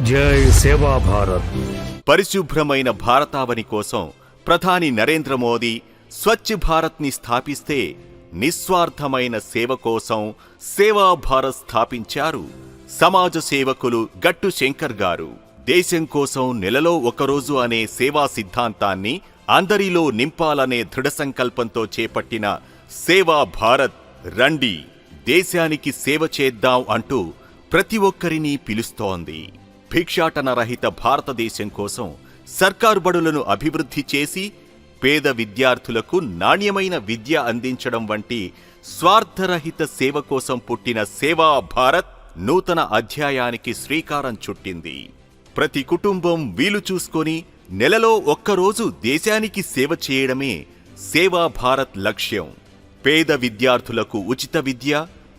జై సేవా భారత్. పరిశుభ్రమైన భారతావని కోసం ప్రధాని నరేంద్ర మోదీ స్వచ్ఛ భారత్ని స్థాపిస్తే నిస్వార్థమైన సేవ కోసం సేవా భారత్ స్థాపించారు సమాజ సేవకులు గట్టు శంకర్ గారు. దేశం కోసం నెలలో ఒకరోజు అనే సేవా సిద్ధాంతాన్ని అందరిలో నింపాలనే దృఢ సంకల్పంతో చేపట్టిన సేవా భారత్ రండి దేశానికి సేవ చేద్దాం అంటూ ప్రతి ఒక్కరినీ పిలుస్తోంది. భిక్షాటన రహిత భారతదేశం కోసం సర్కారు బడులను అభివృద్ధి చేసి పేద విద్యార్థులకు నాణ్యమైన విద్య అందించడం వంటి స్వార్థరహిత సేవ కోసం పుట్టిన సేవా భారత్ నూతన అధ్యాయానికి శ్రీకారం చుట్టింది. ప్రతి కుటుంబం వీలు చూసుకొని నెలలో ఒక్కరోజు దేశానికి సేవ చేయడమే సేవా భారత్ లక్ష్యం. పేద విద్యార్థులకు ఉచిత విద్య,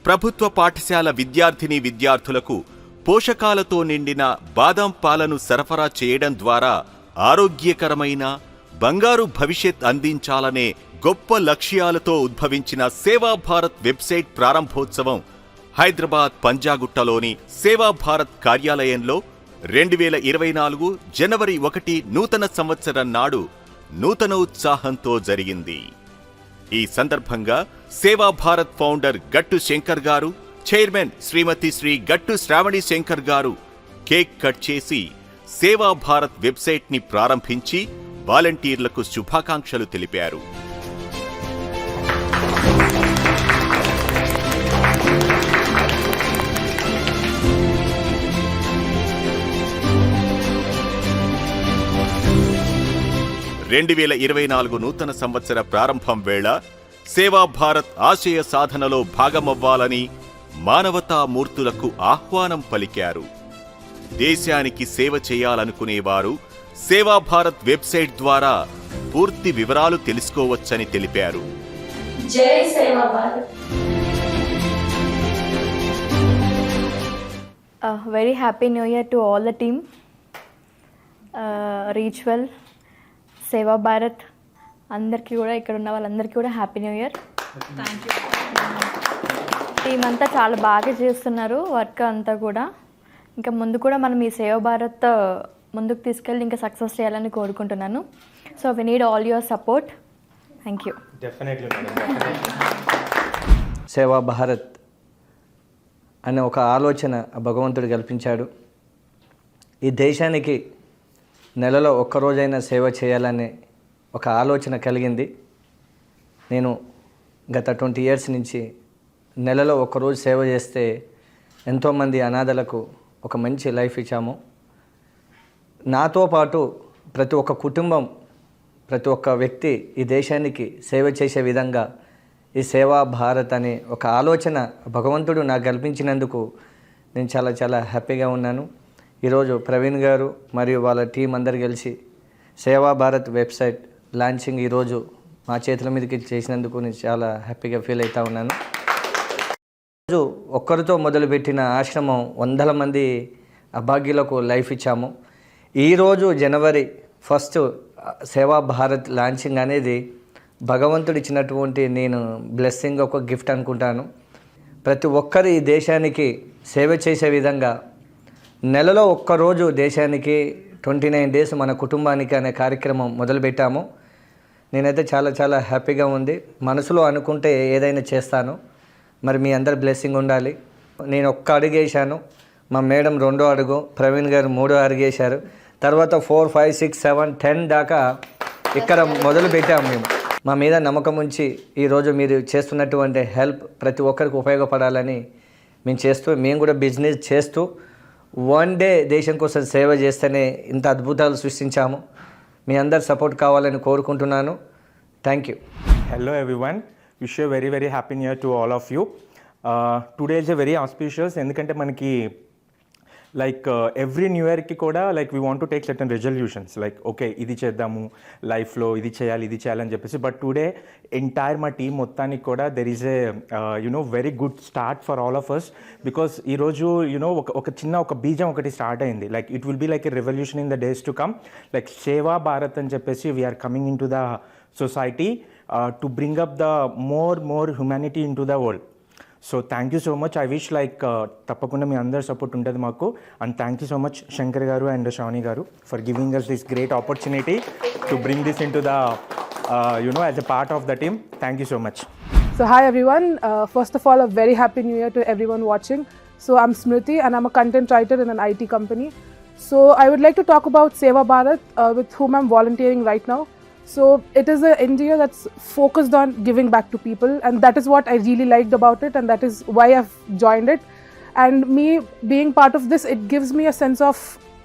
ప్రభుత్వ పాఠశాల విద్యార్థులకు పోషకాలతో నిండిన బాదం పాలను సరఫరా చేయడం ద్వారా ఆరోగ్యకరమైన బంగారు భవిష్యత్ అందించాలనే గొప్ప లక్ష్యాలతో ఉద్భవించిన సేవా భారత్ వెబ్సైట్ ప్రారంభోత్సవం హైదరాబాద్ పంజాగుట్టలోని సేవా భారత్ కార్యాలయంలో 2024 జనవరి 1 నూతన సంవత్సరం నాడు నూతన ఉత్సాహంతో జరిగింది. ఈ సందర్భంగా సేవా భారత్ ఫౌండర్ గట్టు శంకర్ గారు, చైర్మన్ శ్రీమతి శ్రీ గట్టు శ్రావణి శంకర్ గారు కేక్ కట్ చేసి సేవా భారత్ వెబ్సైట్ ని ప్రారంభించి వాలంటీర్లకు శుభాకాంక్షలు తెలిపారు. (2024) నూతన సంవత్సర ప్రారంభం వేళ సేవా భారత్ ఆశయ సాధనలో భాగమవ్వాలని మానవతా మూర్తులకు ఆహ్వానం పలికారు. దేశానికి సేవ చేయాలనుకునేవారు సేవా భారత్ వెబ్సైట్ ద్వారా పూర్తి వివరాలు తెలుసుకోవచ్చని తెలిపారు. జై సేవా Bharat. Very happy new year to all the team. Reach well, సేవా భారత్ అందరికీ కూడా, ఇక్కడ ఉన్న వాళ్ళందరికీ కూడా హ్యాపీ న్యూ ఇయర్. టీం అంతా చాలా బాగా చేస్తున్నారు వర్క్ అంతా కూడా. ఇంకా ముందు కూడా మనం ఈ సేవా భారత్ ముందుకు తీసుకెళ్ళి ఇంకా సక్సెస్ చేయాలని కోరుకుంటున్నాను. So we need all your support. Thank you. Seva Bharat అనే ఒక ఆలోచన భగవంతుడు కల్పించాడు. ఈ దేశానికి నెలలో ఒక్కరోజైనా సేవ చేయాలనే ఒక ఆలోచన కలిగింది. నేను గత 20 years నుంచి నెలలో ఒక్కరోజు సేవ చేస్తే ఎంతోమంది అనాథలకు ఒక మంచి లైఫ్ ఇచ్చాము. నాతో పాటు ప్రతి ఒక్క కుటుంబం, ప్రతి ఒక్క వ్యక్తి ఈ దేశానికి సేవ చేసే విధంగా ఈ సేవా భారత్ అనే ఒక ఆలోచన భగవంతుడు నాకు కల్పించినందుకు నేను చాలా చాలా హ్యాపీగా ఉన్నాను. ఈరోజు ప్రవీణ్ గారు మరియు వాళ్ళ టీం అందరు కలిసి సేవా భారత్ వెబ్సైట్ లాంచింగ్ ఈరోజు మా చేతుల మీదకి చేసినందుకు నేను చాలా హ్యాపీగా ఫీల్ అవుతూ ఉన్నాను. ఈరోజు ఒక్కరితో మొదలుపెట్టిన ఆశ్రమం 100 మంది అభాగ్యులకు లైఫ్ ఇచ్చాము. ఈరోజు జనవరి 1 సేవా భారత్ లాంచింగ్ అనేది భగవంతుడు ఇచ్చినటువంటి నేను బ్లెస్సింగ్, ఒక గిఫ్ట్ అనుకుంటాను. ప్రతి ఒక్కరు ఈ దేశానికి సేవ చేసే విధంగా నెలలో ఒక్కరోజు దేశానికి 29 days మన కుటుంబానికి అనే కార్యక్రమం మొదలుపెట్టాము. నేనైతే చాలా చాలా హ్యాపీగా ఉంది. మనసులో అనుకుంటే ఏదైనా చేస్తాను. మరి మీ అందరి బ్లెస్సింగ్ ఉండాలి. నేను ఒక్క అడుగు వేసాను, మా మేడం 2వ అడుగు, ప్రవీణ్ గారు 3వ అడుగు వేశారు. తర్వాత 4, 5, 6, 7, 10 దాకా ఇక్కడ మొదలు పెట్టాము. మేము మా మీద నమ్మకం ఉంచి ఈరోజు మీరు చేస్తున్నటువంటి హెల్ప్ ప్రతి ఒక్కరికి ఉపయోగపడాలని మేము కూడా బిజినెస్ చేస్తూ వన్ డే దేశం కోసం సేవ చేస్తేనే ఇంత అద్భుతాలు సృష్టించాము. మీ అందరు సపోర్ట్ కావాలని కోరుకుంటున్నాను. Thank you. Hello everyone. Wish you a very very happy new year to all of you. Today is a very auspicious ఎందుకంటే మనకి లైక్ ఎవ్రీ న్యూ ఇయర్కి కూడా like we want to take certain resolutions like okay ఇది చేద్దాము లైఫ్లో, ఇది చేయాలని చెప్పేసి. బట్ టుడే ఎంటైర్ మా టీం మొత్తానికి కూడా there is a very good start for all of us. Because ఈరోజు ఒక బీజం ఒకటి స్టార్ట్ అయింది. Like it will be like a revolution in the days to come. Like Seva Bharat అని చెప్పేసి we are coming in to the society to bring up the more humanity into the world. So thank you so much. I wish like తప్పకుండా మీ అందరి support ఉంటుంది మాకు. And thank you so much Shankar garu and Shravani garu for giving us this great opportunity to bring this in to the as a part of the team. Thank you so much. So hi everyone, first of all a very happy new year to everyone watching. So I'm Smriti and I'm a content writer in an IT company. So I would like to talk about Seva Bharat with whom I'm volunteering right now. So it is an NGO that's focused on giving back to people, and that is what I really liked about it, and that is why I've joined it. And me being part of this, it gives me a sense of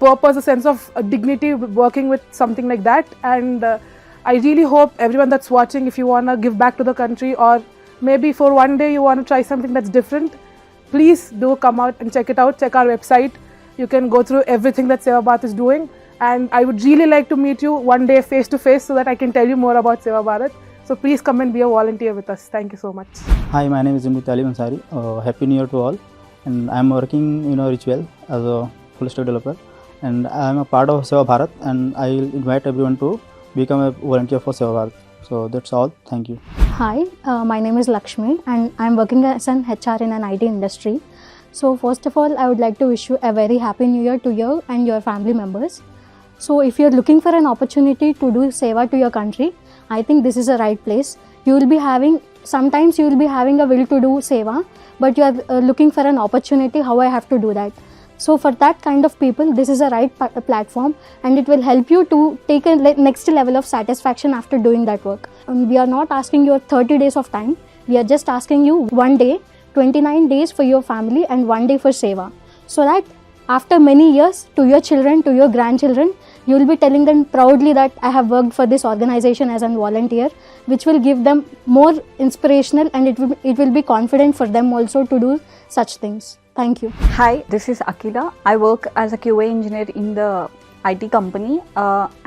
purpose, a sense of dignity working with something like that. And I really hope everyone that's watching, if you want to give back to the country, or maybe for one day you want to try something that's different, please do come out and check it out. Check our website. You can go through everything that Seva Bharat is doing. And I would really like to meet you one day face to face so that I can tell you more about Seva Bharat. So please come and be a volunteer with us. Thank you so much. Hi, my name is Zimrit Ali Ansari. Happy New Year to all. And I'm working in Ritual as a full stack developer. And I'm a part of Seva Bharat. And I'll invite everyone to become a volunteer for Seva Bharat. So that's all. Thank you. Hi, my name is Lakshmi and I'm working as an HR in an IT industry. So first of all, I would like to wish you a very happy new year to you and your family members. So if you're looking for an opportunity to do seva to your country, I think this is the right place. Sometimes you will be having a will to do seva, but you are looking for an opportunity how I have to do that. So for that kind of people, this is a right platform, and it will help you to take a next level of satisfaction after doing that work. We are not asking you 30 days of time. We are just asking you one day, 29 days for your family and one day for seva. So that after many years, to your children, to your grandchildren, you will be telling them proudly that I have worked for this organization as a volunteer, which will give them more inspirational, and it will be confident for them also to do such things. Thank you. Hi, this is Akila. I work as a QA engineer in the IT company.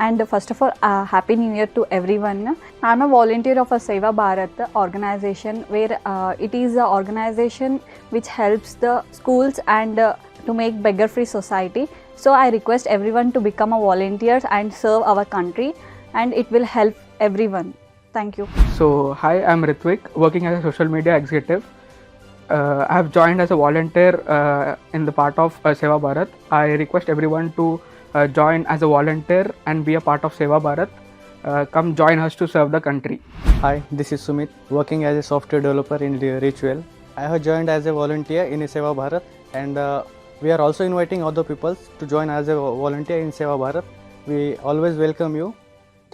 And first of all, Happy New Year to everyone. I'm a volunteer of a Seva Bharat organization, where it is an organization which helps the schools and to make beggar-free society. So I request everyone to become a volunteer and serve our country, and it will help everyone. Thank you. So hi, I'm Ritvik, working as a social media executive. I have joined as a volunteer in the part of Seva Bharat. I request everyone to join as a volunteer and be a part of Seva Bharat. Come join us to serve the country. Hi, this is Sumit, working as a software developer in Ritual. I have joined as a volunteer in Seva Bharat, and we are also inviting other people to join as a volunteer in Seva Bharat. We always welcome you.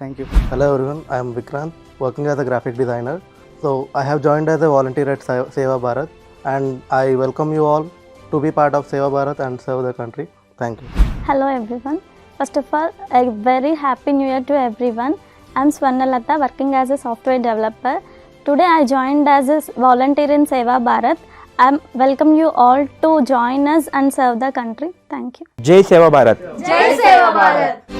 Thank you. Hello everyone, I am Vikrant, working as a graphic designer. So I have joined as a volunteer at Seva Bharat, and I welcome you all to be part of Seva Bharat and serve the country. Thank you. Hello everyone. First of all, a very happy new year to everyone. I'm Swarnalata, working as a software developer. Today I joined as a volunteer in Seva Bharat. I welcome you all to join us and serve the country. Thank you. Jai Seva Bharat. Jai Seva Bharat.